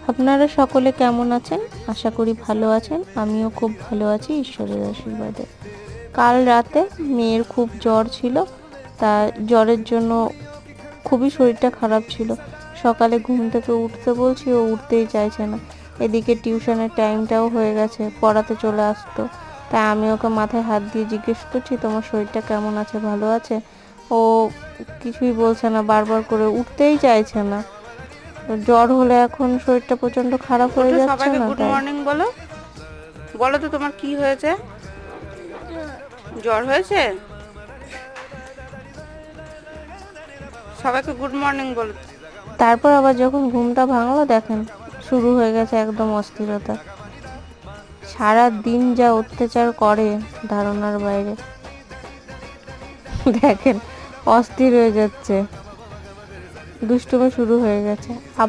আপনারা সকলে কেমন আছেন? আশা করি ভালো আছেন। আমিও খুব ভালো আছি ঈশ্বরের আশীর্বাদে। কাল রাতে মেয়ের খুব জ্বর ছিল, তা জ্বরের জন্য খুবই শরীরটা খারাপ ছিল। সকালে ঘুম থেকে উঠতে বলছি, ও উঠতেই চাইছে না। এদিকে টিউশনের টাইমটাও হয়ে গেছে, পড়াতে চলে আসতো। তাই আমি ওকে মাথায় হাত দিয়ে জিজ্ঞেস করছি, তোমার শরীরটা কেমন আছে, ভালো আছে? ও কিছুই বলছে না, বারবার করে উঠতেই চাইছে না। জ্বর হলে এখন শরীরটা প্রচন্ড খারাপ হয়ে ওঠো, যাচ্ছে সবাইকে না, গুড তাই মর্নিং বলো। বলো তো তোমার কি হয়েছে? জ্বর হয়েছে? সবাইকে গুড মর্নিং বলো। তারপর আবার যখন ঘুমটা ভাঙলো, দেখেন শুরু হয়ে গেছে একদম অস্থিরতা। সারা দিন যা অত্যাচার করে ধারণার বাইরে। দেখেন অস্থির হয়ে যাচ্ছে, দুষ্টুমি শুরু হয়ে গেছে।